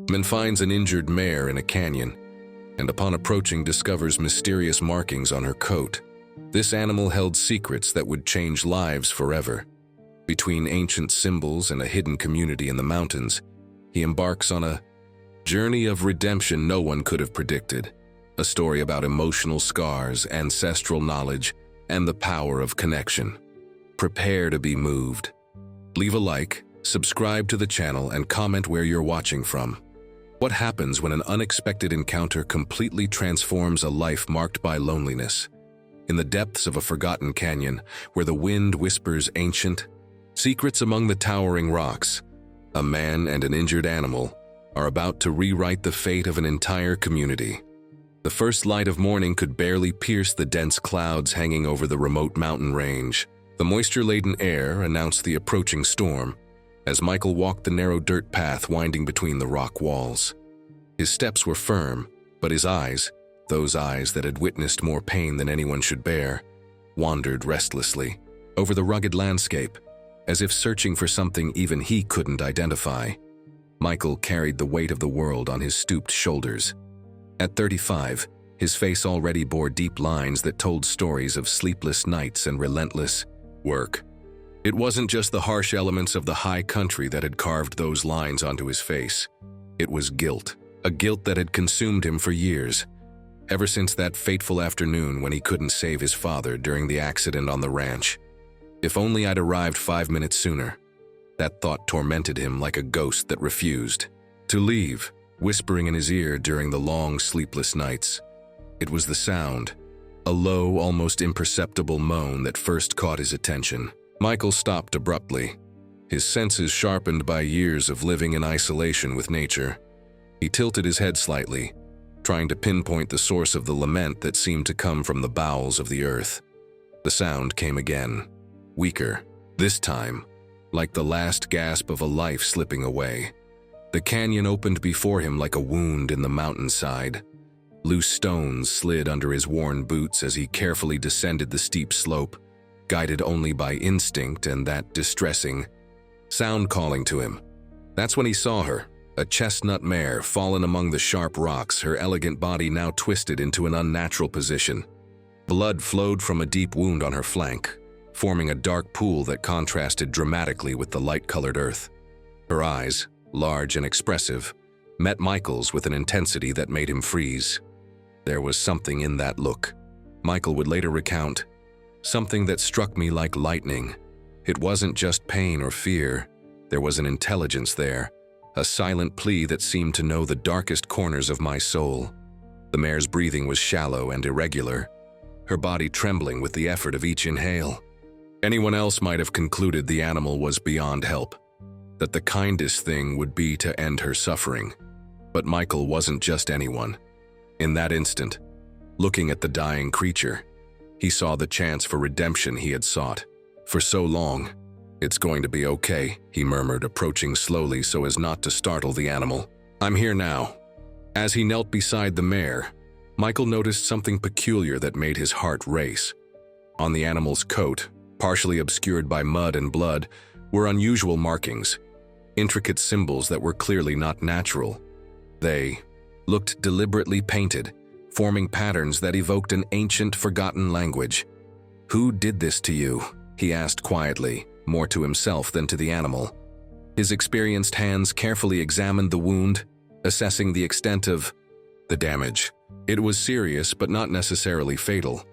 Man finds an injured mare in a canyon, and upon approaching discovers mysterious markings on her coat. This animal held secrets that would change lives forever. Between ancient symbols and a hidden community in the mountains, he embarks on a journey of redemption no one could have predicted. A story about emotional scars, ancestral knowledge, and the power of connection. Prepare to be moved. Leave a like, subscribe to the channel, and comment where you're watching from. What happens when an unexpected encounter completely transforms a life marked by loneliness? In the depths of a forgotten canyon, where the wind whispers ancient secrets among the towering rocks, a man and an injured animal are about to rewrite the fate of an entire community. The first light of morning could barely pierce the dense clouds hanging over the remote mountain range. The moisture-laden air announced the approaching storm as Michael walked the narrow dirt path winding between the rock walls. His steps were firm, but his eyes, those eyes that had witnessed more pain than anyone should bear, wandered restlessly over the rugged landscape, as if searching for something even he couldn't identify. Michael carried the weight of the world on his stooped shoulders. At 35, his face already bore deep lines that told stories of sleepless nights and relentless work. It wasn't just the harsh elements of the high country that had carved those lines onto his face. It was guilt, a guilt that had consumed him for years, ever since that fateful afternoon when he couldn't save his father during the accident on the ranch. If only I'd arrived 5 minutes sooner. That thought tormented him like a ghost that refused to leave, whispering in his ear during the long, sleepless nights. It was the sound, a low, almost imperceptible moan that first caught his attention. Michael stopped abruptly, his senses sharpened by years of living in isolation with nature. He tilted his head slightly, trying to pinpoint the source of the lament that seemed to come from the bowels of the earth. The sound came again, weaker, this time like the last gasp of a life slipping away. The canyon opened before him like a wound in the mountainside. Loose stones slid under his worn boots as he carefully descended the steep slope, guided only by instinct and that distressing sound calling to him. That's when he saw her, a chestnut mare fallen among the sharp rocks, her elegant body now twisted into an unnatural position. Blood flowed from a deep wound on her flank, forming a dark pool that contrasted dramatically with the light-colored earth. Her eyes, large and expressive, met Michael's with an intensity that made him freeze. There was something in that look, Michael would later recount, something that struck me like lightning. It wasn't just pain or fear. There was an intelligence there, a silent plea that seemed to know the darkest corners of my soul. The mare's breathing was shallow and irregular, her body trembling with the effort of each inhale. Anyone else might have concluded the animal was beyond help, that the kindest thing would be to end her suffering. But Michael wasn't just anyone. In that instant, looking at the dying creature, he saw the chance for redemption he had sought for so long. "It's going to be okay," he murmured, approaching slowly so as not to startle the animal. "I'm here now." As he knelt beside the mare, Michael noticed something peculiar that made his heart race. On the animal's coat, partially obscured by mud and blood, were unusual markings, intricate symbols that were clearly not natural. They looked deliberately painted, forming patterns that evoked an ancient, forgotten language. "Who did this to you?" he asked quietly, more to himself than to the animal. His experienced hands carefully examined the wound, assessing the extent of the damage. It was serious, but not necessarily fatal.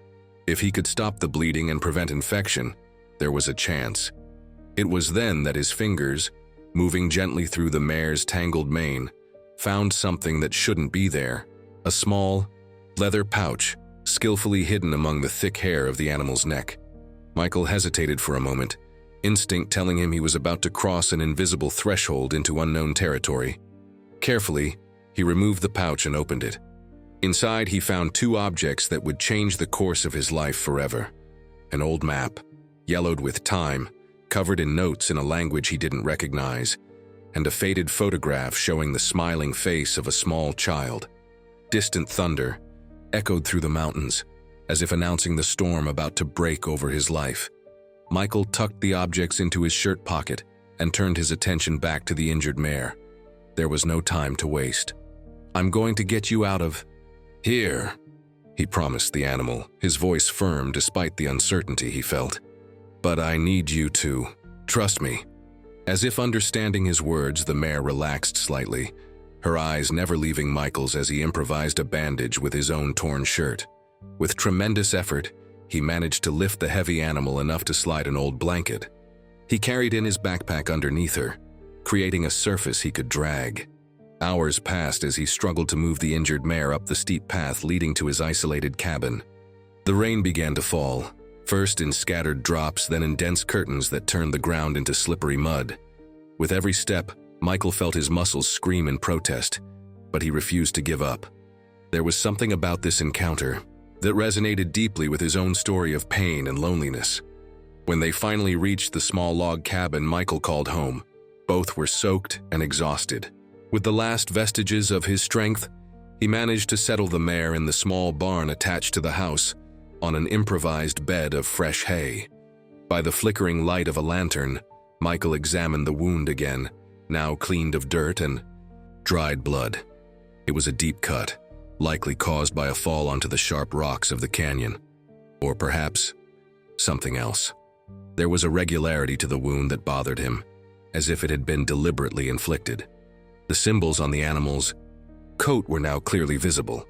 If he could stop the bleeding and prevent infection, there was a chance. It was then that his fingers, moving gently through the mare's tangled mane, found something that shouldn't be there, a small, leather pouch, skillfully hidden among the thick hair of the animal's neck. Michael hesitated for a moment, instinct telling him he was about to cross an invisible threshold into unknown territory. Carefully, he removed the pouch and opened it. Inside, he found two objects that would change the course of his life forever. An old map, yellowed with time, covered in notes in a language he didn't recognize, and a faded photograph showing the smiling face of a small child. Distant thunder echoed through the mountains, as if announcing the storm about to break over his life. Michael tucked the objects into his shirt pocket and turned his attention back to the injured mare. There was no time to waste. "I'm going to get you out of here," he promised the animal, his voice firm despite the uncertainty he felt. "But I need you to trust me." As if understanding his words, the mare relaxed slightly, her eyes never leaving Michael's as he improvised a bandage with his own torn shirt. With tremendous effort, he managed to lift the heavy animal enough to slide an old blanket. He carried in his backpack underneath her, creating a surface he could drag. Hours passed as he struggled to move the injured mare up the steep path leading to his isolated cabin. The rain began to fall, first in scattered drops, then in dense curtains that turned the ground into slippery mud. With every step, Michael felt his muscles scream in protest, but he refused to give up. There was something about this encounter that resonated deeply with his own story of pain and loneliness. When they finally reached the small log cabin Michael called home, both were soaked and exhausted. With the last vestiges of his strength, he managed to settle the mare in the small barn attached to the house, on an improvised bed of fresh hay. By the flickering light of a lantern, Michael examined the wound again, now cleaned of dirt and dried blood. It was a deep cut, likely caused by a fall onto the sharp rocks of the canyon. Or perhaps something else. There was a regularity to the wound that bothered him, as if it had been deliberately inflicted. The symbols on the animal's coat were now clearly visible.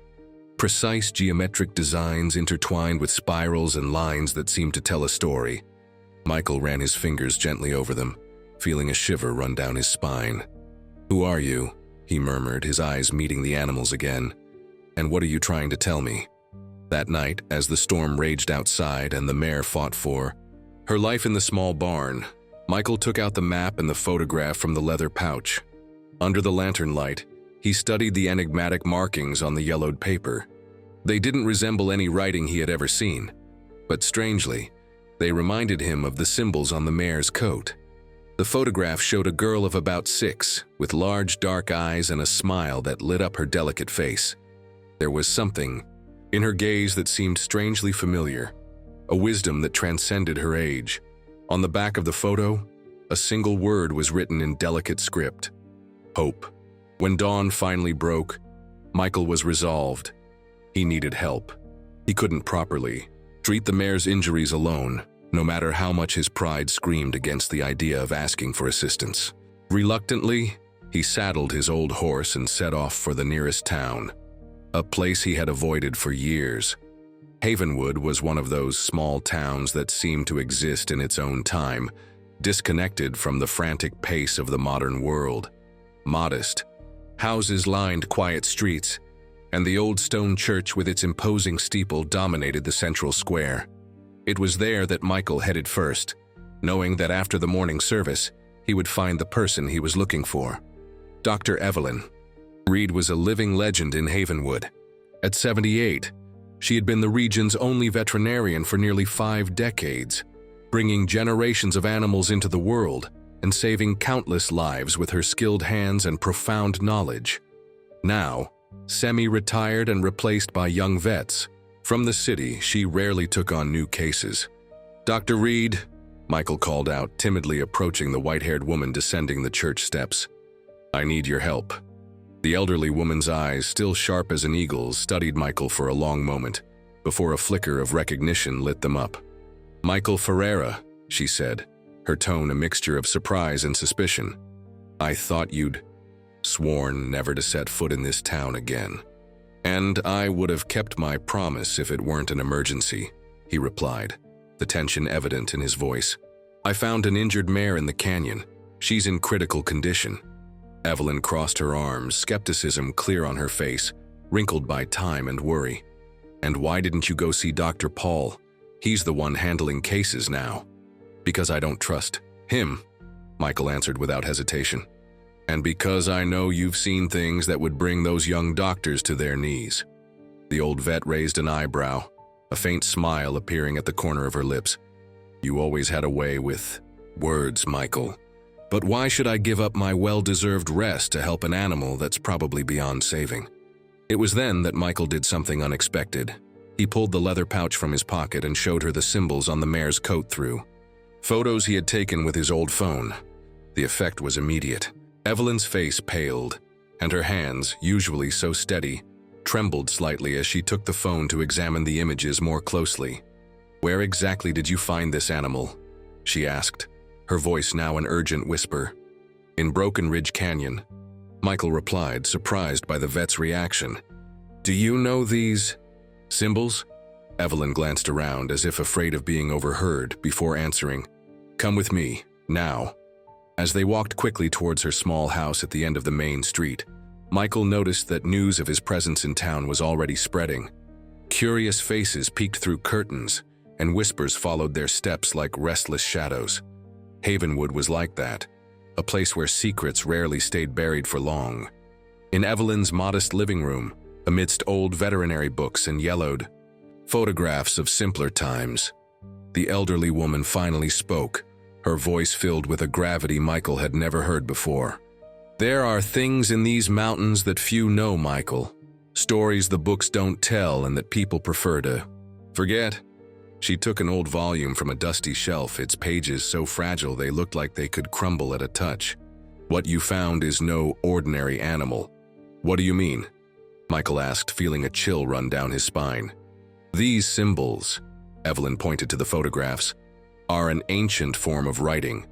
Precise geometric designs intertwined with spirals and lines that seemed to tell a story. Michael ran his fingers gently over them, feeling a shiver run down his spine. "Who are you?" he murmured, his eyes meeting the animal's again. "And what are you trying to tell me?" That night, as the storm raged outside and the mare fought for her life in the small barn, Michael took out the map and the photograph from the leather pouch. Under the lantern light, he studied the enigmatic markings on the yellowed paper. They didn't resemble any writing he had ever seen, but strangely, they reminded him of the symbols on the mare's coat. The photograph showed a girl of about 6, with large dark eyes and a smile that lit up her delicate face. There was something in her gaze that seemed strangely familiar, a wisdom that transcended her age. On the back of the photo, a single word was written in delicate script: hope. When dawn finally broke, Michael was resolved. He needed help. He couldn't properly treat the mare's injuries alone, no matter how much his pride screamed against the idea of asking for assistance. Reluctantly, he saddled his old horse and set off for the nearest town, a place he had avoided for years. Havenwood was one of those small towns that seemed to exist in its own time, disconnected from the frantic pace of the modern world. Modest, houses lined quiet streets, and the old stone church with its imposing steeple dominated the central square. It was there that Michael headed first, knowing that after the morning service, he would find the person he was looking for. Dr. Evelyn Reed was a living legend in Havenwood. At 78, she had been the region's only veterinarian for nearly 5 decades, bringing generations of animals into the world and saving countless lives with her skilled hands and profound knowledge. Now, semi-retired and replaced by young vets from the city, she rarely took on new cases. "Dr. Reed," Michael called out, timidly approaching the white-haired woman descending the church steps. "I need your help." The elderly woman's eyes, still sharp as an eagle's, studied Michael for a long moment, before a flicker of recognition lit them up. "Michael Ferreira," she said, her tone a mixture of surprise and suspicion. "I thought you'd sworn never to set foot in this town again." "And I would have kept my promise if it weren't an emergency," he replied, the tension evident in his voice. "I found an injured mare in the canyon. She's in critical condition." Evelyn crossed her arms, skepticism clear on her face, wrinkled by time and worry. "And why didn't you go see Dr. Paul? He's the one handling cases now." "Because I don't trust him," Michael answered without hesitation. "And because I know you've seen things that would bring those young doctors to their knees." The old vet raised an eyebrow, a faint smile appearing at the corner of her lips. "You always had a way with words, Michael. But why should I give up my well-deserved rest to help an animal that's probably beyond saving?" It was then that Michael did something unexpected. He pulled the leather pouch from his pocket and showed her the symbols on the mare's coat through photos he had taken with his old phone. The effect was immediate. Evelyn's face paled, and her hands, usually so steady, trembled slightly as she took the phone to examine the images more closely. "Where exactly did you find this animal?" she asked, her voice now an urgent whisper. "In Broken Ridge Canyon," Michael replied, surprised by the vet's reaction. "Do you know these symbols?" Evelyn glanced around as if afraid of being overheard before answering. "Come with me, now." As they walked quickly towards her small house at the end of the main street, Michael noticed that news of his presence in town was already spreading. Curious faces peeked through curtains, and whispers followed their steps like restless shadows. Havenwood was like that, a place where secrets rarely stayed buried for long. In Evelyn's modest living room, amidst old veterinary books and yellowed photographs of simpler times, the elderly woman finally spoke, her voice filled with a gravity Michael had never heard before. "There are things in these mountains that few know, Michael. Stories the books don't tell and that people prefer to forget." She took an old volume from a dusty shelf, its pages so fragile they looked like they could crumble at a touch. "What you found is no ordinary animal." "What do you mean?" Michael asked, feeling a chill run down his spine. "These symbols," Evelyn pointed to the photographs, "are an ancient form of writing,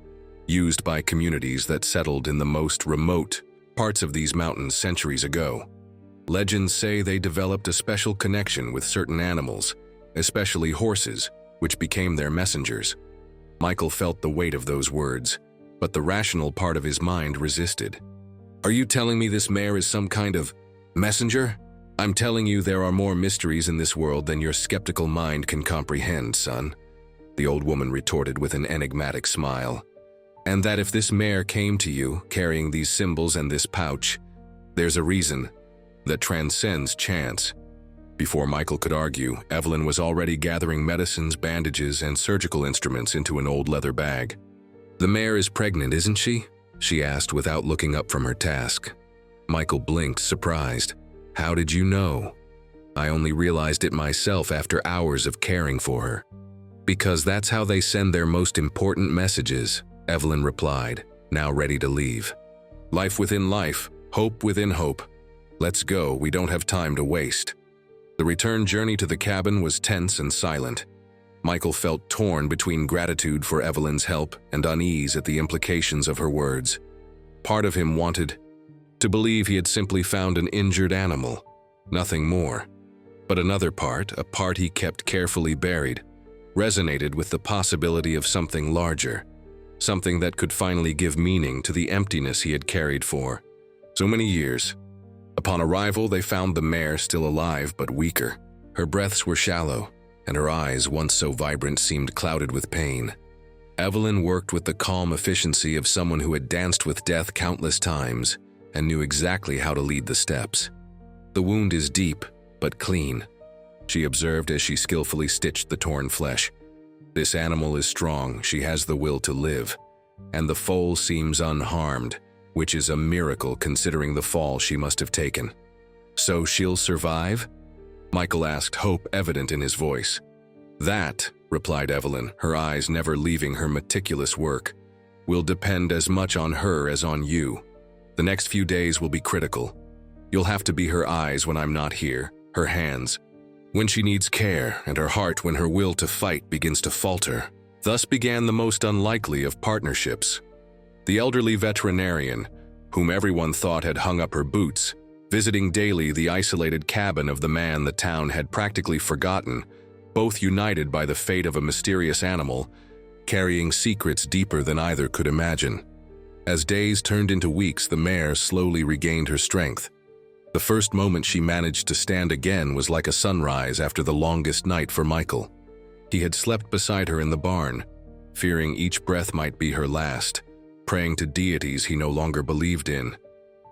used by communities that settled in the most remote parts of these mountains centuries ago. Legends say they developed a special connection with certain animals, especially horses, which became their messengers." Michael felt the weight of those words, but the rational part of his mind resisted. "Are you telling me this mare is some kind of messenger?" "I'm telling you there are more mysteries in this world than your skeptical mind can comprehend, son," the old woman retorted with an enigmatic smile. "And that if this mare came to you, carrying these symbols and this pouch, there's a reason that transcends chance." Before Michael could argue, Evelyn was already gathering medicines, bandages, and surgical instruments into an old leather bag. "The mare is pregnant, isn't she?" she asked without looking up from her task. Michael blinked, surprised. "How did you know?" "I only realized it myself after hours of caring for her." "Because that's how they send their most important messages," Evelyn replied, now ready to leave. "Life within life, hope within hope. Let's go, we don't have time to waste." The return journey to the cabin was tense and silent. Michael felt torn between gratitude for Evelyn's help and unease at the implications of her words. Part of him wanted to believe he had simply found an injured animal, nothing more. But another part, a part he kept carefully buried, resonated with the possibility of something larger, something that could finally give meaning to the emptiness he had carried for so many years. Upon arrival, they found the mare still alive but weaker. Her breaths were shallow, and her eyes, once so vibrant, seemed clouded with pain. Evelyn worked with the calm efficiency of someone who had danced with death countless times and knew exactly how to lead the steps. "The wound is deep, but clean," she observed as she skillfully stitched the torn flesh. "This animal is strong, she has the will to live, and the foal seems unharmed, which is a miracle considering the fall she must have taken." "So she'll survive?" Michael asked, hope evident in his voice. "That," replied Evelyn, her eyes never leaving her meticulous work, "will depend as much on her as on you. The next few days will be critical. You'll have to be her eyes when I'm not here, her hands when she needs care, and her heart when her will to fight begins to falter." Thus began the most unlikely of partnerships. The elderly veterinarian, whom everyone thought had hung up her boots, visiting daily the isolated cabin of the man the town had practically forgotten, both united by the fate of a mysterious animal, carrying secrets deeper than either could imagine. As days turned into weeks, the mare slowly regained her strength. The first moment she managed to stand again was like a sunrise after the longest night for Michael. He had slept beside her in the barn, fearing each breath might be her last, praying to deities he no longer believed in.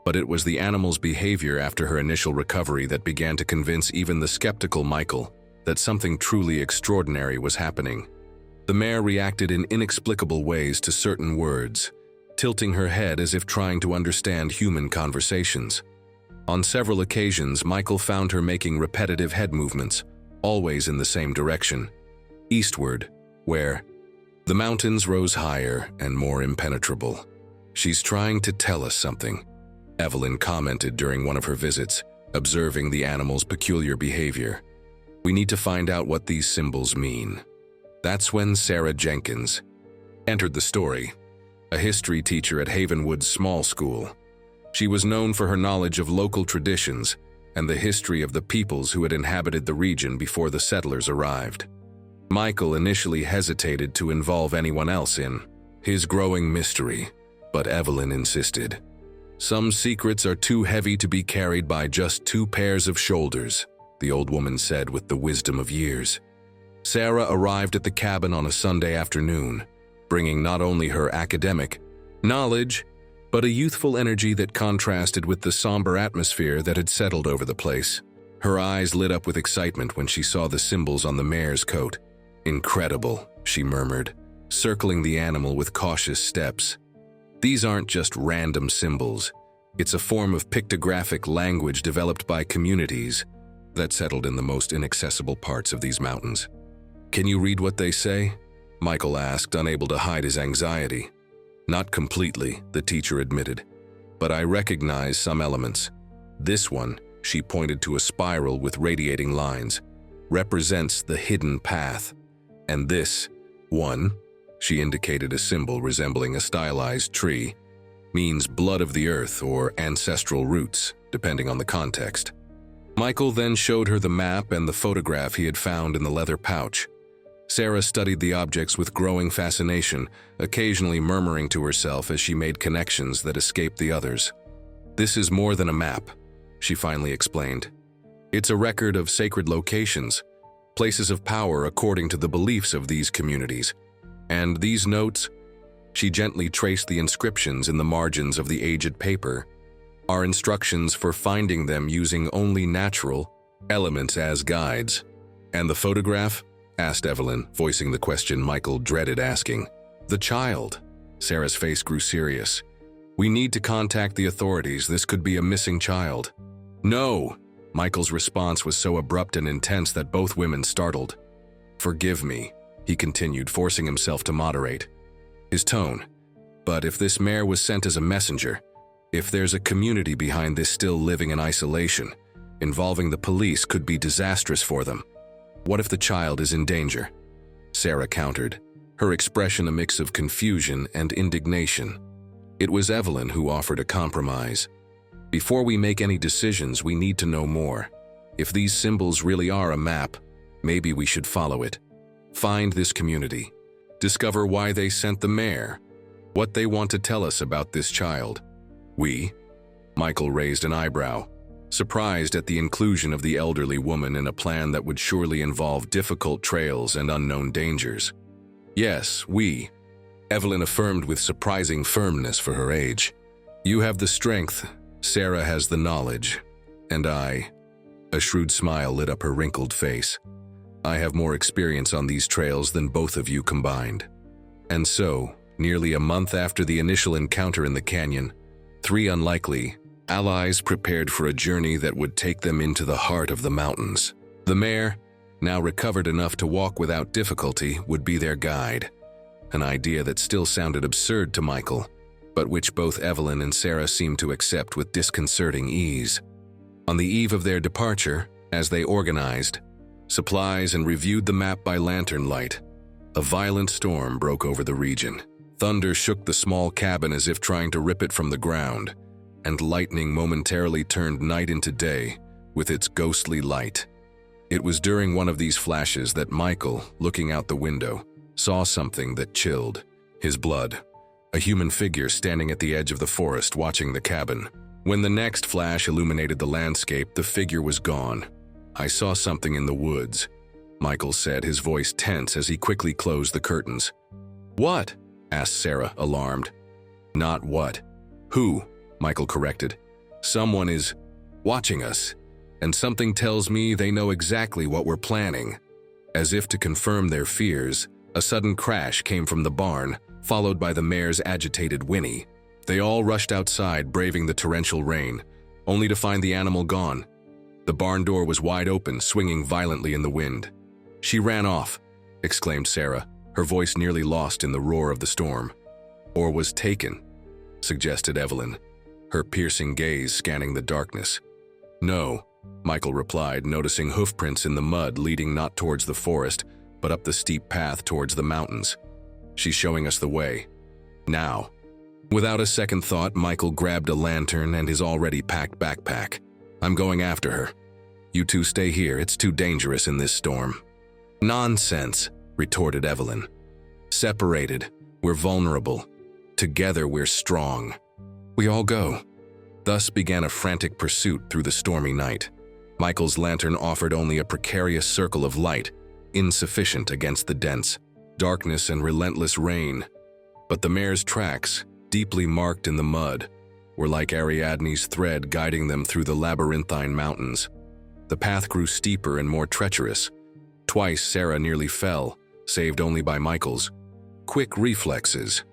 But it was the animal's behavior after her initial recovery that began to convince even the skeptical Michael that something truly extraordinary was happening. The mare reacted in inexplicable ways to certain words, tilting her head as if trying to understand human conversations. On several occasions, Michael found her making repetitive head movements, always in the same direction, eastward, where the mountains rose higher and more impenetrable. She's trying to tell us something, Evelyn commented during one of her visits, observing the animal's peculiar behavior. We need to find out what these symbols mean. That's when Sarah Jenkins entered the story, a history teacher at Havenwood's small school. She was known for her knowledge of local traditions and the history of the peoples who had inhabited the region before the settlers arrived. Michael initially hesitated to involve anyone else in his growing mystery, but Evelyn insisted. Some secrets are too heavy to be carried by just 2 pairs of shoulders, the old woman said with the wisdom of years. Sarah arrived at the cabin on a Sunday afternoon, bringing not only her academic knowledge, but a youthful energy that contrasted with the somber atmosphere that had settled over the place. Her eyes lit up with excitement when she saw the symbols on the mare's coat. "Incredible," she murmured, circling the animal with cautious steps. "These aren't just random symbols. It's a form of pictographic language developed by communities that settled in the most inaccessible parts of these mountains." "Can you read what they say?" Michael asked, unable to hide his anxiety. "Not completely," the teacher admitted, "but I recognize some elements. This one," she pointed to a spiral with radiating lines, "represents the hidden path. And this one," she indicated a symbol resembling a stylized tree, "means blood of the earth or ancestral roots, depending on the context." Michael then showed her the map and the photograph he had found in the leather pouch. Sarah studied the objects with growing fascination, occasionally murmuring to herself as she made connections that escaped the others. "This is more than a map," she finally explained. "It's a record of sacred locations, places of power according to the beliefs of these communities. And these notes," she gently traced the inscriptions in the margins of the aged paper, "are instructions for finding them using only natural elements as guides." "And the photograph?" asked Evelyn, voicing the question Michael dreaded asking. "The child." Sarah's face grew serious. "We need to contact the authorities. This could be a missing child." "No!" Michael's response was so abrupt and intense that both women startled. "Forgive me," he continued, forcing himself to moderate his tone. "But if this mare was sent as a messenger, if there's a community behind this still living in isolation, involving the police could be disastrous for them. What if the child is in danger?" Sarah countered, her expression a mix of confusion and indignation. It was Evelyn who offered a compromise. "Before we make any decisions, we need to know more. If these symbols really are a map, maybe we should follow it. Find this community. Discover why they sent the mare. What they want to tell us about this child." "We?" Michael raised an eyebrow, surprised at the inclusion of the elderly woman in a plan that would surely involve difficult trails and unknown dangers. "Yes, we," Evelyn affirmed with surprising firmness for her age. "You have the strength, Sarah has the knowledge, and I—" a shrewd smile lit up her wrinkled face. "I have more experience on these trails than both of you combined." And so, nearly a month after the initial encounter in the canyon, 3 unlikely allies prepared for a journey that would take them into the heart of the mountains. The mare, now recovered enough to walk without difficulty, would be their guide, an idea that still sounded absurd to Michael, but which both Evelyn and Sarah seemed to accept with disconcerting ease. On the eve of their departure, as they organized supplies and reviewed the map by lantern light, a violent storm broke over the region. Thunder shook the small cabin as if trying to rip it from the ground, and lightning momentarily turned night into day with its ghostly light. It was during one of these flashes that Michael, looking out the window, saw something that chilled his blood. A human figure standing at the edge of the forest watching the cabin. When the next flash illuminated the landscape, the figure was gone. "I saw something in the woods," Michael said, his voice tense as he quickly closed the curtains. "What?" asked Sarah, alarmed. "Not what. Who?" Michael corrected. "Someone is watching us, and something tells me they know exactly what we're planning." As if to confirm their fears, a sudden crash came from the barn, followed by the mare's agitated whinny. They all rushed outside, braving the torrential rain, only to find the animal gone. The barn door was wide open, swinging violently in the wind. "She ran off," exclaimed Sarah, her voice nearly lost in the roar of the storm. "Or was taken." suggested Evelyn, her piercing gaze scanning the darkness. No, Michael replied, noticing hoofprints in the mud leading not towards the forest, but up the steep path towards the mountains. She's showing us the way. Now. Without a second thought, Michael grabbed a lantern and his already packed backpack. I'm going after her. You two stay here, it's too dangerous in this storm. Nonsense, retorted Evelyn. Separated, we're vulnerable. Together, we're strong. We all go. Thus began a frantic pursuit through the stormy night. Michael's lantern offered only a precarious circle of light, insufficient against the dense darkness and relentless rain. But the mare's tracks, deeply marked in the mud, were like Ariadne's thread guiding them through the labyrinthine mountains. The path grew steeper and more treacherous. Twice Sarah nearly fell, saved only by Michael's quick reflexes.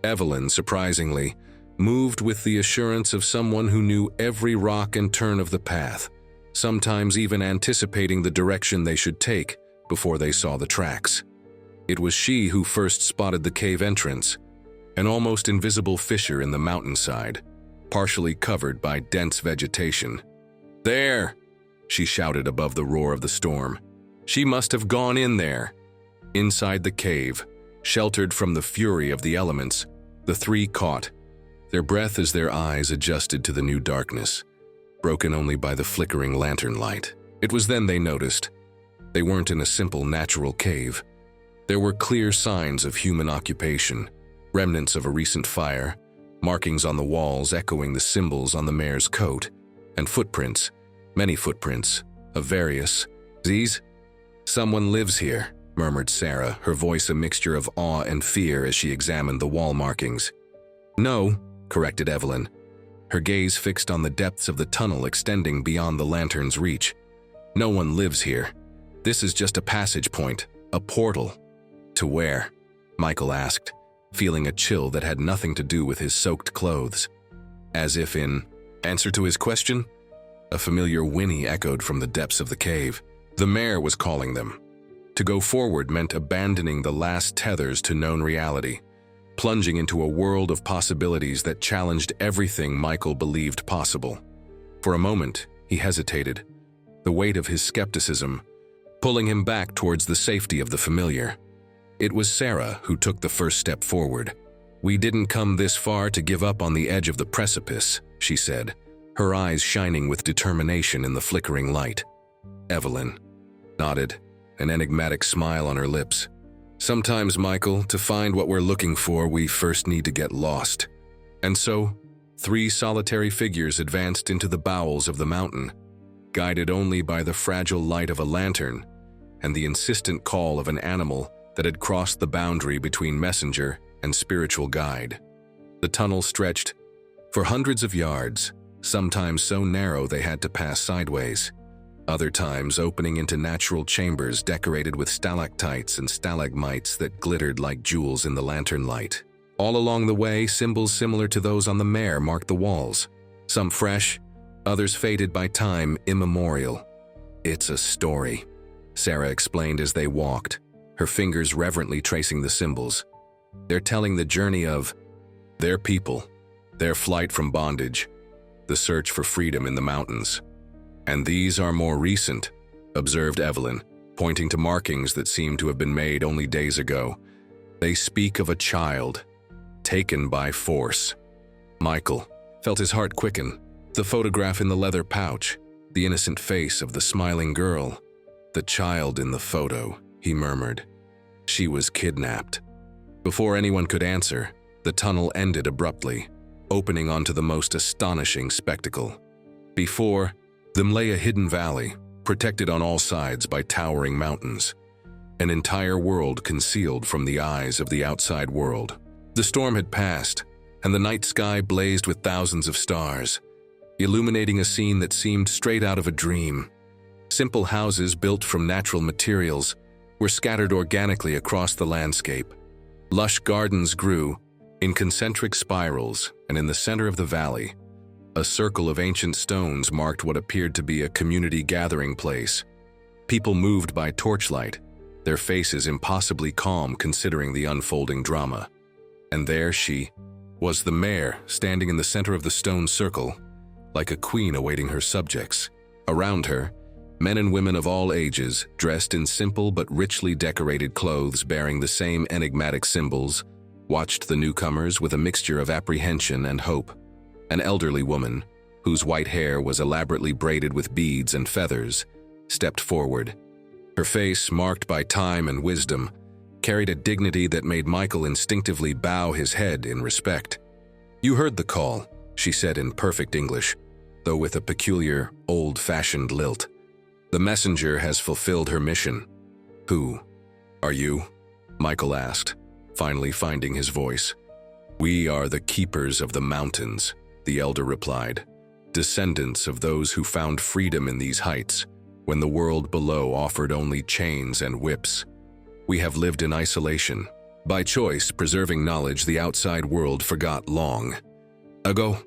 Evelyn, surprisingly, moved with the assurance of someone who knew every rock and turn of the path, sometimes even anticipating the direction they should take before they saw the tracks. It was she who first spotted the cave entrance, an almost invisible fissure in the mountainside, partially covered by dense vegetation. There! She shouted above the roar of the storm. She must have gone in there. Inside the cave, sheltered from the fury of the elements, the three caught, their breath as their eyes adjusted to the new darkness, broken only by the flickering lantern light. It was then they noticed. They weren't in a simple natural cave. There were clear signs of human occupation, remnants of a recent fire, markings on the walls echoing the symbols on the mare's coat, and footprints, many footprints, of various Z's. Someone lives here, murmured Sarah, her voice a mixture of awe and fear as she examined the wall markings. No, corrected Evelyn, her gaze fixed on the depths of the tunnel extending beyond the lantern's reach. No one lives here. This is just a passage point, a portal. To where? Michael asked, feeling a chill that had nothing to do with his soaked clothes. As if in answer to his question, a familiar whinny echoed from the depths of the cave. The mare was calling them. To go forward meant abandoning the last tethers to known reality, plunging into a world of possibilities that challenged everything Michael believed possible. For a moment, he hesitated, the weight of his skepticism pulling him back towards the safety of the familiar. It was Sarah who took the first step forward. We didn't come this far to give up on the edge of the precipice, she said, her eyes shining with determination in the flickering light. Evelyn nodded, an enigmatic smile on her lips. Sometimes, Michael, to find what we're looking for, we first need to get lost. And so, three solitary figures advanced into the bowels of the mountain, guided only by the fragile light of a lantern and the insistent call of an animal that had crossed the boundary between messenger and spiritual guide. The tunnel stretched for hundreds of yards, sometimes so narrow they had to pass sideways, other times opening into natural chambers decorated with stalactites and stalagmites that glittered like jewels in the lantern light. All along the way, symbols similar to those on the mare marked the walls, some fresh, others faded by time immemorial. It's a story, Sarah explained as they walked, her fingers reverently tracing the symbols. They're telling the journey of their people, their flight from bondage, the search for freedom in the mountains. And these are more recent, observed Evelyn, pointing to markings that seemed to have been made only days ago. They speak of a child, taken by force. Michael felt his heart quicken. The photograph in the leather pouch, the innocent face of the smiling girl. The child in the photo, he murmured. She was kidnapped. Before anyone could answer, the tunnel ended abruptly, opening onto the most astonishing spectacle. Before them lay a hidden valley, protected on all sides by towering mountains, an entire world concealed from the eyes of the outside world. The storm had passed, and the night sky blazed with thousands of stars, illuminating a scene that seemed straight out of a dream. Simple houses built from natural materials were scattered organically across the landscape. Lush gardens grew in concentric spirals, and in the center of the valley, a circle of ancient stones marked what appeared to be a community gathering place. People moved by torchlight, their faces impossibly calm considering the unfolding drama. And there she, was the Mare, standing in the center of the stone circle, like a queen awaiting her subjects. Around her, men and women of all ages, dressed in simple but richly decorated clothes bearing the same enigmatic symbols, watched the newcomers with a mixture of apprehension and hope. An elderly woman, whose white hair was elaborately braided with beads and feathers, stepped forward. Her face, marked by time and wisdom, carried a dignity that made Michael instinctively bow his head in respect. "You heard the call," she said in perfect English, though with a peculiar, old-fashioned lilt. "The messenger has fulfilled her mission." "Who are you?" Michael asked, finally finding his voice. "We are the keepers of the mountains," the elder replied, "descendants of those who found freedom in these heights, when the world below offered only chains and whips. We have lived in isolation, by choice preserving knowledge the outside world forgot long ago."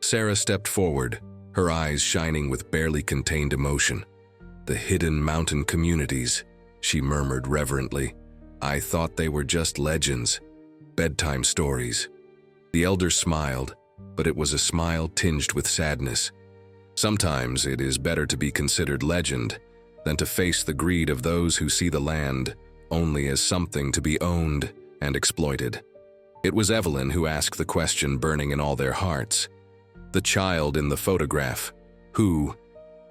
Sarah stepped forward, her eyes shining with barely contained emotion. "The hidden mountain communities," she murmured reverently. "I thought they were just legends, bedtime stories." The elder smiled, but it was a smile tinged with sadness. Sometimes it is better to be considered legend than to face the greed of those who see the land only as something to be owned and exploited. It was Evelyn who asked the question burning in all their hearts. "The child in the photograph, who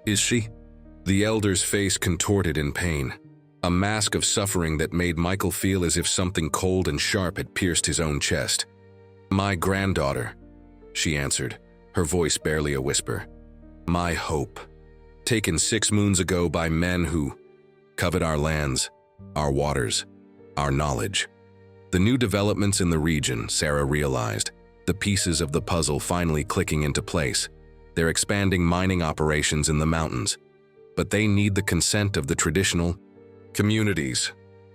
is she?" The elder's face contorted in pain, a mask of suffering that made Michael feel as if something cold and sharp had pierced his own chest. "My granddaughter," she answered, her voice barely a whisper. "My hope, taken 6 moons ago by men who covet our lands, our waters, our knowledge." The new developments in the region, Sarah realized, the pieces of the puzzle finally clicking into place. They're expanding mining operations in the mountains, but they need the consent of the traditional communities,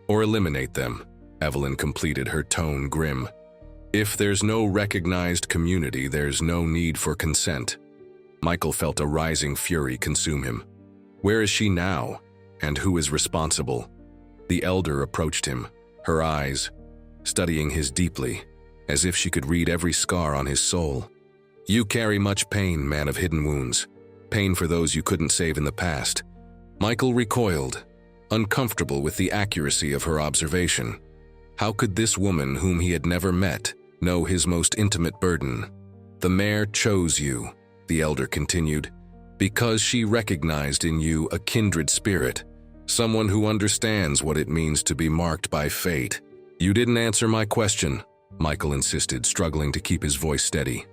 or eliminate them. Evelyn completed, her tone grim. "If there's no recognized community, there's no need for consent." Michael felt a rising fury consume him. Where is she now, and who is responsible? The elder approached him, her eyes studying his deeply, as if she could read every scar on his soul. "You carry much pain, man of hidden wounds. Pain for those you couldn't save in the past." Michael recoiled, uncomfortable with the accuracy of her observation. How could this woman, whom he had never met, know his most intimate burden? "The Mare chose you," the elder continued, "because she recognized in you a kindred spirit, someone who understands what it means to be marked by fate." "You didn't answer my question," Michael insisted, struggling to keep his voice steady.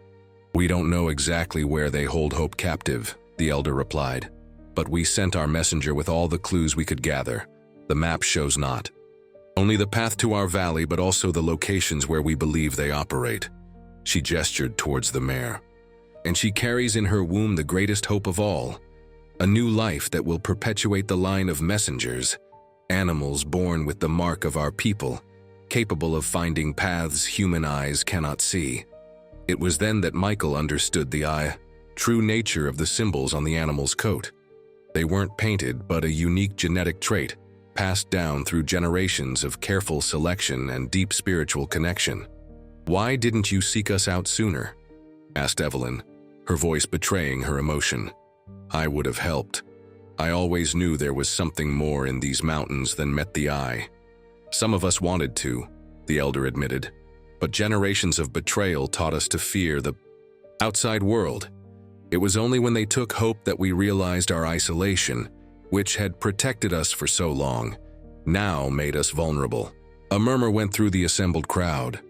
"We don't know exactly where they hold Hope captive," the elder replied, "but we sent our messenger with all the clues we could gather. The map shows not only the path to our valley, but also the locations where we believe they operate." She gestured towards the Mare. "And she carries in her womb the greatest hope of all, a new life that will perpetuate the line of messengers, animals born with the mark of our people, capable of finding paths human eyes cannot see." It was then that Michael understood the true nature of the symbols on the animal's coat. They weren't painted, but a unique genetic trait, passed down through generations of careful selection and deep spiritual connection. "Why didn't you seek us out sooner?" asked Evelyn, her voice betraying her emotion. "I would have helped. I always knew there was something more in these mountains than met the eye." "Some of us wanted to," the elder admitted, "but generations of betrayal taught us to fear the outside world. It was only when they took Hope that we realized our isolation, which had protected us for so long, now made us vulnerable." A murmur went through the assembled crowd,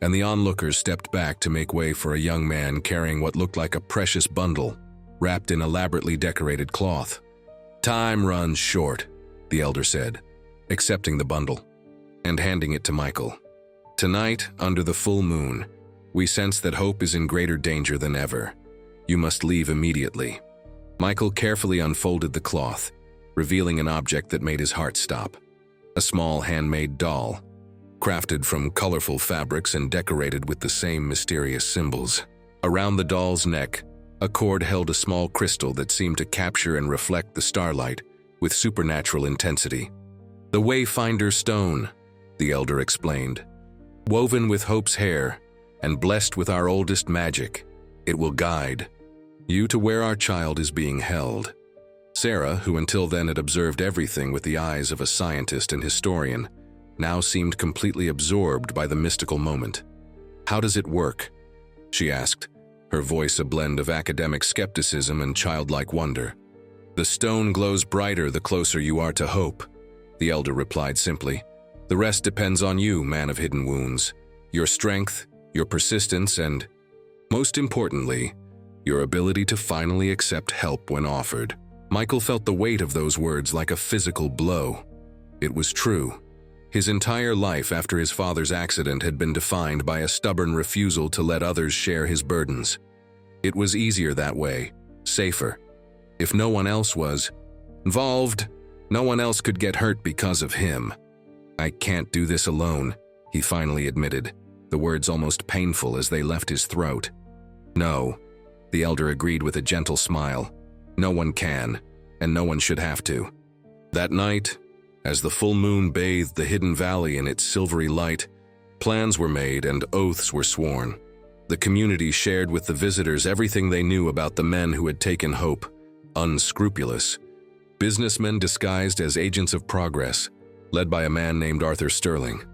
and the onlookers stepped back to make way for a young man carrying what looked like a precious bundle, wrapped in elaborately decorated cloth. "Time runs short," the elder said, accepting the bundle and handing it to Michael. "Tonight, under the full moon, we sense that Hope is in greater danger than ever. You must leave immediately." Michael carefully unfolded the cloth, revealing an object that made his heart stop. A small handmade doll, crafted from colorful fabrics and decorated with the same mysterious symbols. Around the doll's neck, a cord held a small crystal that seemed to capture and reflect the starlight with supernatural intensity. "The Wayfinder Stone," the elder explained, "woven with Hope's hair and blessed with our oldest magic. It will guide you to where our child is being held." Sarah, who until then had observed everything with the eyes of a scientist and historian, now seemed completely absorbed by the mystical moment. "How does it work?" she asked, her voice a blend of academic skepticism and childlike wonder. "The stone glows brighter the closer you are to hope," the elder replied simply. "The rest depends on you, man of hidden wounds. Your strength, your persistence, and, most importantly, your ability to finally accept help when offered." Michael felt the weight of those words like a physical blow. It was true. His entire life after his father's accident had been defined by a stubborn refusal to let others share his burdens. It was easier that way, safer. If no one else was involved, no one else could get hurt because of him. "I can't do this alone," he finally admitted, the words almost painful as they left his throat. "No," the elder agreed with a gentle smile. "No one can, and no one should have to." That night, as the full moon bathed the hidden valley in its silvery light, plans were made and oaths were sworn. The community shared with the visitors everything they knew about the men who had taken hope, unscrupulous businessmen disguised as agents of progress, led by a man named Arthur Sterling.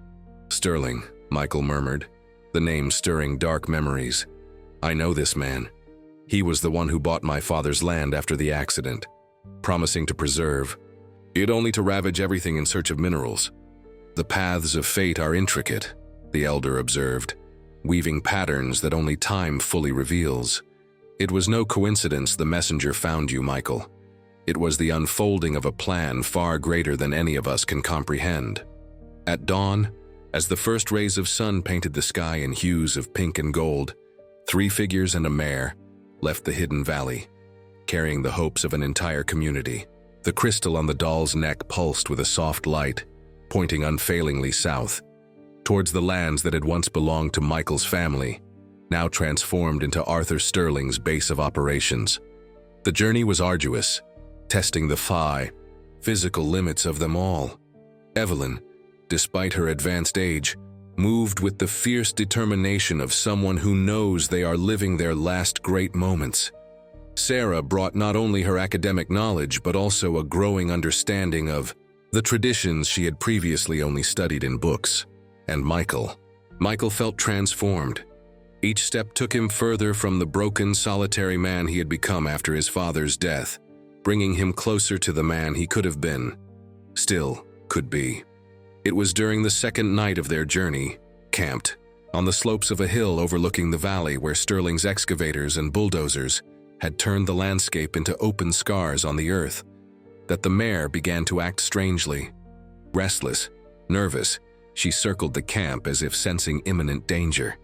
"Sterling," Michael murmured, the name stirring dark memories. "I know this man. He was the one who bought my father's land after the accident, promising to preserve it only to ravage everything in search of minerals. The paths of fate are intricate," the elder observed, weaving patterns that only time fully reveals. "It was no coincidence the messenger found you, Michael. It was the unfolding of a plan far greater than any of us can comprehend." At dawn, as the first rays of sun painted the sky in hues of pink and gold, 3 figures and a mare left the hidden valley, carrying the hopes of an entire community. The crystal on the doll's neck pulsed with a soft light, pointing unfailingly south, towards the lands that had once belonged to Michael's family, now transformed into Arthur Sterling's base of operations. The journey was arduous, testing the physical limits of them all. Evelyn, despite her advanced age, moved with the fierce determination of someone who knows they are living their last great moments. Sarah brought not only her academic knowledge but also a growing understanding of the traditions she had previously only studied in books. And Michael felt transformed. Each step took him further from the broken, solitary man he had become after his father's death, bringing him closer to the man he could have been, still could be. It was during the second night of their journey, camped on the slopes of a hill overlooking the valley where Sterling's excavators and bulldozers had turned the landscape into open scars on the earth, that the mare began to act strangely. Restless, nervous, she circled the camp as if sensing imminent danger.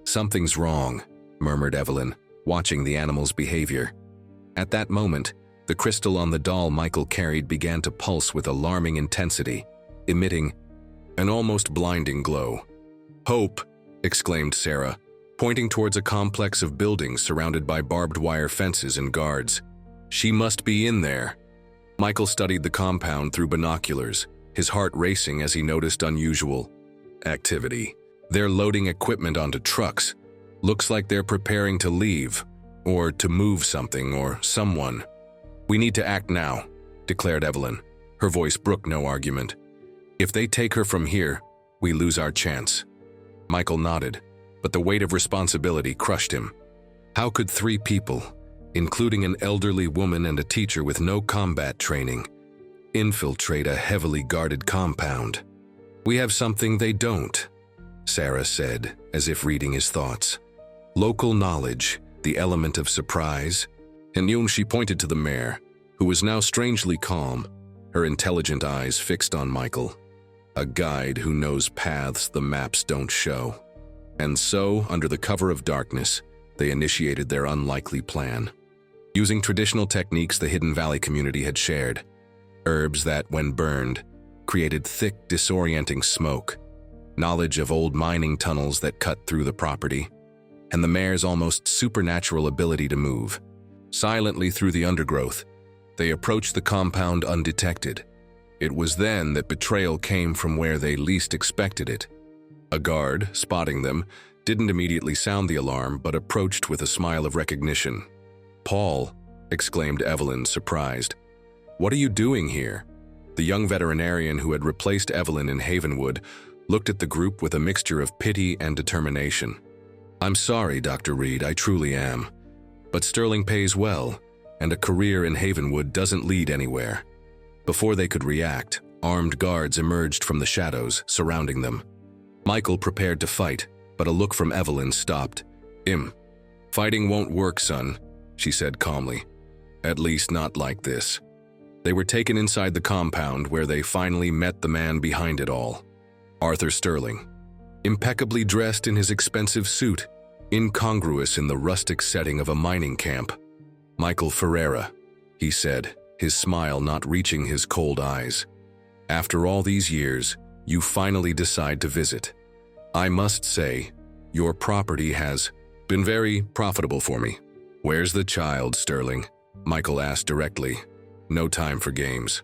"Something's wrong," murmured Evelyn, watching the animal's behavior. At that moment, the crystal on the doll Michael carried began to pulse with alarming intensity, emitting an almost blinding glow. "Hope!" exclaimed Sarah, pointing towards a complex of buildings surrounded by barbed wire fences and guards. "She must be in there." Michael studied the compound through binoculars, his heart racing as he noticed unusual activity. "They're loading equipment onto trucks. Looks like they're preparing to leave, or to move something or someone." "We need to act now," declared Evelyn. Her voice brooked no argument. "If they take her from here, we lose our chance." Michael nodded, but the weight of responsibility crushed him. How could 3 people, including an elderly woman and a teacher with no combat training, infiltrate a heavily guarded compound? "We have something they don't," Sarah said, as if reading his thoughts. "Local knowledge, the element of surprise." And she pointed to the mare, who was now strangely calm, her intelligent eyes fixed on Michael. "A guide who knows paths the maps don't show." And so, under the cover of darkness, they initiated their unlikely plan. Using traditional techniques the Hidden Valley community had shared, herbs that, when burned, created thick, disorienting smoke, knowledge of old mining tunnels that cut through the property, and the mare's almost supernatural ability to move. Silently through the undergrowth, they approached the compound undetected. It was then that betrayal came from where they least expected it. A guard, spotting them, didn't immediately sound the alarm, but approached with a smile of recognition. "Paul," exclaimed Evelyn, surprised. "What are you doing here?" The young veterinarian who had replaced Evelyn in Havenwood looked at the group with a mixture of pity and determination. "I'm sorry, Dr. Reed, I truly am. But Sterling pays well, and a career in Havenwood doesn't lead anywhere." Before they could react, armed guards emerged from the shadows, surrounding them. Michael prepared to fight, but a look from Evelyn stopped. "Fighting won't work, son," she said calmly. "At least not like this." They were taken inside the compound, where they finally met the man behind it all. Arthur Sterling, impeccably dressed in his expensive suit, incongruous in the rustic setting of a mining camp. "Michael Ferreira," he said, his smile not reaching his cold eyes. "After all these years, you finally decide to visit. I must say, your property has been very profitable for me." "Where's the child, Sterling?" Michael asked directly. No time for games.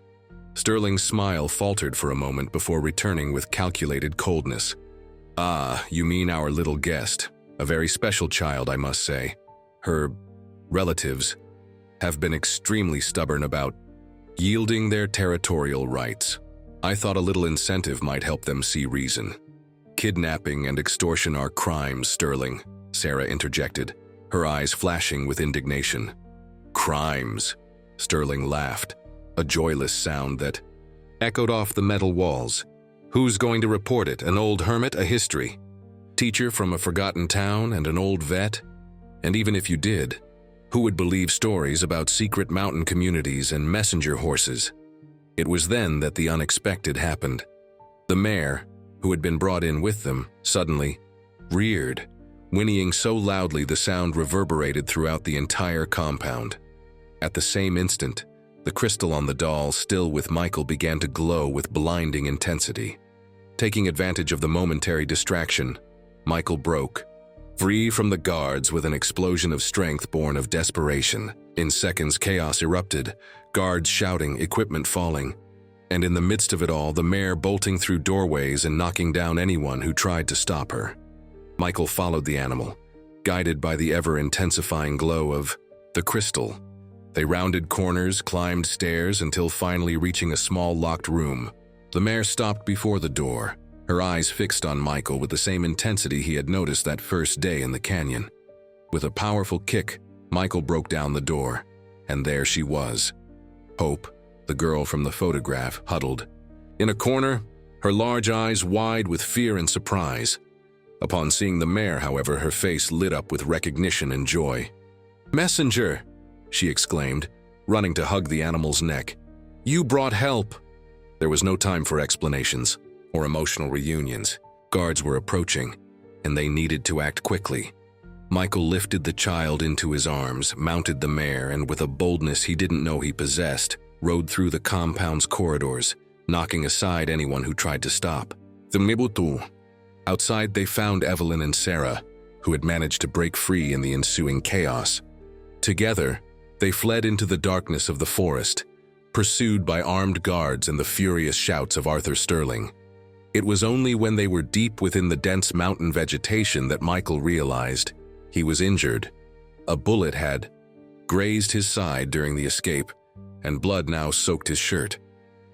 Sterling's smile faltered for a moment before returning with calculated coldness. "Ah, you mean our little guest. A very special child, I must say. Her relatives have been extremely stubborn about yielding their territorial rights. I thought a little incentive might help them see reason." "Kidnapping and extortion are crimes, Sterling," Sarah interjected, her eyes flashing with indignation. "Crimes," Sterling laughed, a joyless sound that echoed off the metal walls. "Who's going to report it? An old hermit, a history teacher from a forgotten town, and an old vet? And even if you did, who would believe stories about secret mountain communities and messenger horses?" It was then that the unexpected happened. The mare, who had been brought in with them, suddenly reared, whinnying so loudly the sound reverberated throughout the entire compound. At the same instant, the crystal on the doll, still with Michael, began to glow with blinding intensity. Taking advantage of the momentary distraction, Michael broke free from the guards with an explosion of strength born of desperation. In seconds, chaos erupted, guards shouting, equipment falling, and in the midst of it all, the mare bolting through doorways and knocking down anyone who tried to stop her. Michael followed the animal, guided by the ever-intensifying glow of the crystal. They rounded corners, climbed stairs, until finally reaching a small locked room. The mare stopped before the door, her eyes fixed on Michael with the same intensity he had noticed that first day in the canyon. With a powerful kick, Michael broke down the door, and there she was. Hope, the girl from the photograph, huddled in a corner, her large eyes wide with fear and surprise. Upon seeing the mare, however, her face lit up with recognition and joy. "Messenger!" she exclaimed, running to hug the animal's neck. "You brought help!" There was no time for explanations or emotional reunions. Guards were approaching, and they needed to act quickly. Michael lifted the child into his arms, mounted the mare, and with a boldness he didn't know he possessed, rode through the compound's corridors, knocking aside anyone who tried to stop. Outside, they found Evelyn and Sarah, who had managed to break free in the ensuing chaos. Together, they fled into the darkness of the forest, pursued by armed guards and the furious shouts of Arthur Sterling. It was only when they were deep within the dense mountain vegetation that Michael realized he was injured. A bullet had grazed his side during the escape, and blood now soaked his shirt.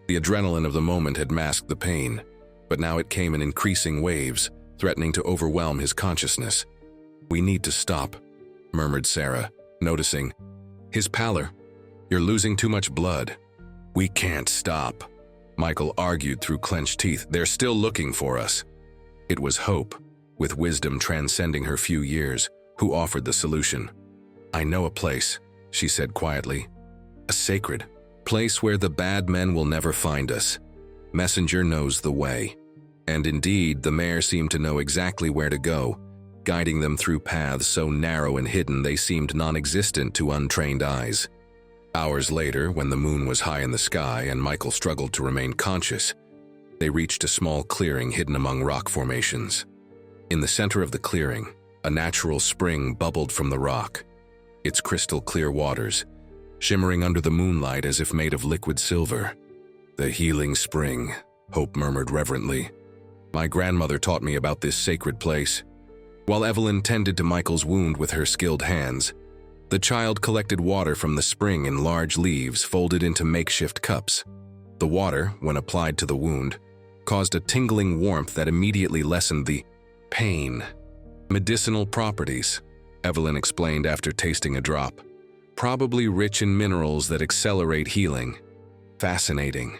The adrenaline of the moment had masked the pain, but now it came in increasing waves, threatening to overwhelm his consciousness. "We need to stop," murmured Sarah, noticing his pallor. "You're losing too much blood." "We can't stop," Michael argued through clenched teeth. "They're still looking for us." It was Hope, with wisdom transcending her few years, who offered the solution. "I know a place," she said quietly. "A sacred place where the bad men will never find us. Messenger knows the way." And indeed, the mare seemed to know exactly where to go, guiding them through paths so narrow and hidden they seemed non-existent to untrained eyes. Hours later, when the moon was high in the sky and Michael struggled to remain conscious, they reached a small clearing hidden among rock formations. In the center of the clearing, a natural spring bubbled from the rock, its crystal-clear waters shimmering under the moonlight as if made of liquid silver. "The healing spring," Hope murmured reverently. "My grandmother taught me about this sacred place. While Evelyn tended to Michael's wound with her skilled hands, the child collected water from the spring in large leaves folded into makeshift cups. The water, when applied to the wound, caused a tingling warmth that immediately lessened the pain. Medicinal properties, Evelyn explained after tasting a drop. Probably rich in minerals that accelerate healing. Fascinating.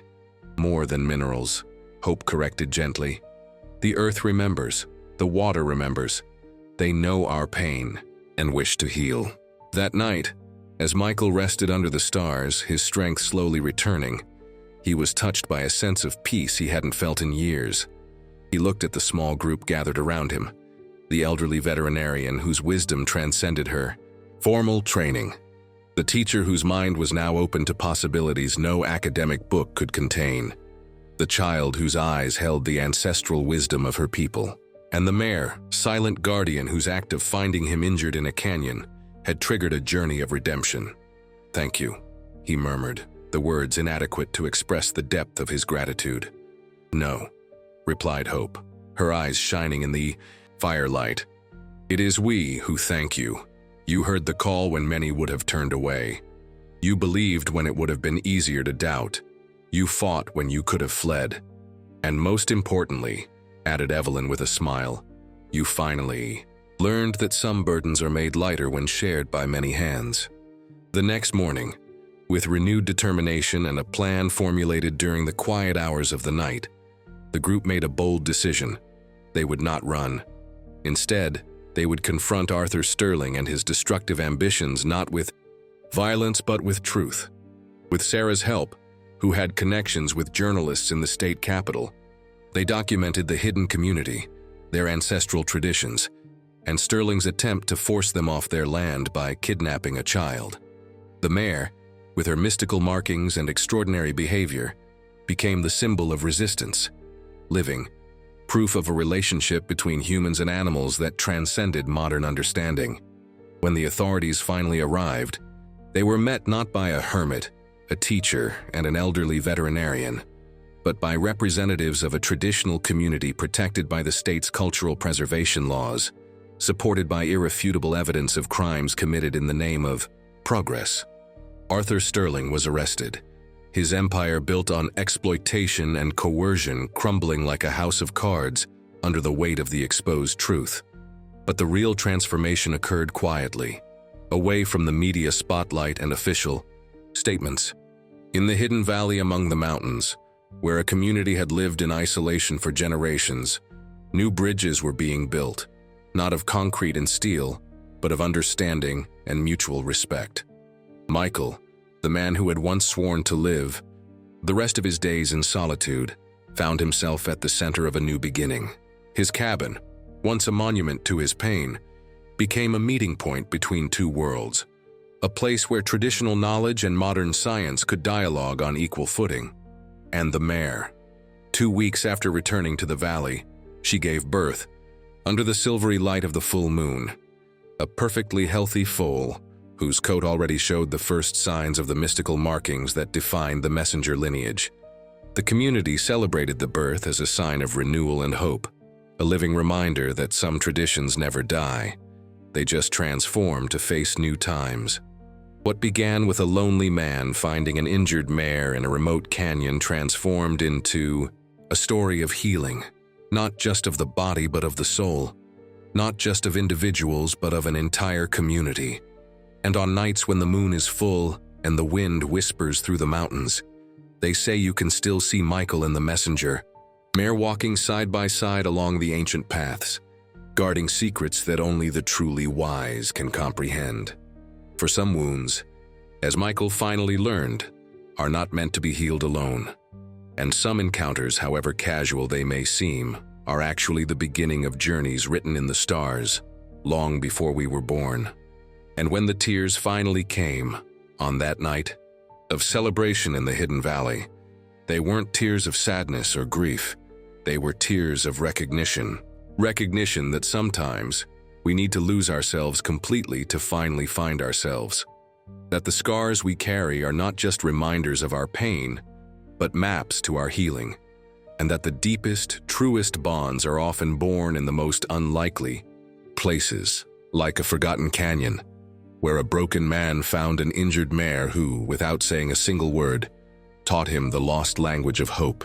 More than minerals, Hope corrected gently. The earth remembers, the water remembers. They know our pain and wish to heal. That night, as Michael rested under the stars, his strength slowly returning, he was touched by a sense of peace he hadn't felt in years. He looked at the small group gathered around him, the elderly veterinarian whose wisdom transcended her formal training, the teacher whose mind was now open to possibilities no academic book could contain, the child whose eyes held the ancestral wisdom of her people, and the Mare, silent guardian whose act of finding him injured in a canyon had triggered a journey of redemption. "Thank you," he murmured, the words inadequate to express the depth of his gratitude. "No," replied Hope, her eyes shining in the firelight. "It is we who thank you. You heard the call when many would have turned away. You believed when it would have been easier to doubt. You fought when you could have fled. And most importantly," added Evelyn with a smile, "you finally learned that some burdens are made lighter when shared by many hands." The next morning, with renewed determination and a plan formulated during the quiet hours of the night, the group made a bold decision. They would not run. Instead, they would confront Arthur Sterling and his destructive ambitions not with violence but with truth. With Sarah's help, who had connections with journalists in the state capitol, they documented the hidden community, their ancestral traditions, and Sterling's attempt to force them off their land by kidnapping a child. The Mare, with her mystical markings and extraordinary behavior, became the symbol of resistance, living proof of a relationship between humans and animals that transcended modern understanding. When the authorities finally arrived, they were met not by a hermit, a teacher, and an elderly veterinarian, but by representatives of a traditional community protected by the state's cultural preservation laws, supported by irrefutable evidence of crimes committed in the name of progress. Arthur Sterling was arrested, his empire built on exploitation and coercion crumbling like a house of cards under the weight of the exposed truth. But the real transformation occurred quietly, away from the media spotlight and official statements. In the hidden valley among the mountains, where a community had lived in isolation for generations, new bridges were being built, not of concrete and steel, but of understanding and mutual respect. Michael, the man who had once sworn to live the rest of his days in solitude, found himself at the center of a new beginning. His cabin, once a monument to his pain, became a meeting point between two worlds, a place where traditional knowledge and modern science could dialogue on equal footing. And the Mare. 2 weeks after returning to the valley, she gave birth, under the silvery light of the full moon, a perfectly healthy foal whose coat already showed the first signs of the mystical markings that defined the messenger lineage. The community celebrated the birth as a sign of renewal and hope, a living reminder that some traditions never die. They just transform to face new times. What began with a lonely man finding an injured mare in a remote canyon transformed into a story of healing, not just of the body but of the soul, not just of individuals but of an entire community. And on nights when the moon is full and the wind whispers through the mountains, they say you can still see Michael and the messenger, Mare walking side by side along the ancient paths, guarding secrets that only the truly wise can comprehend. For some wounds, as Michael finally learned, are not meant to be healed alone. And some encounters, however casual they may seem, are actually the beginning of journeys written in the stars, long before we were born. And when the tears finally came, on that night of celebration in the Hidden Valley, they weren't tears of sadness or grief. They were tears of recognition. Recognition that sometimes we need to lose ourselves completely to finally find ourselves. That the scars we carry are not just reminders of our pain, but maps to our healing. And that the deepest, truest bonds are often born in the most unlikely, places, like a forgotten canyon, where a broken man found an injured mare who, without saying a single word, taught him the lost language of hope.